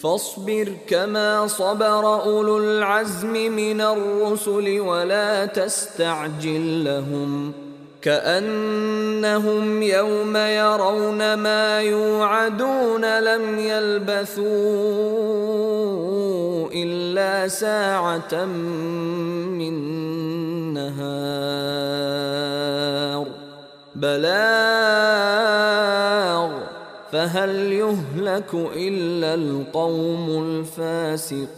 فاصبر كما صبر أولو العزم من الرسل ولا تستعجل لهم كأنهم يوم يرون ما يوعدون لم يلبثوا إلا ساعة من نهار بلاغ فهل يهلك إلا القوم الفاسقون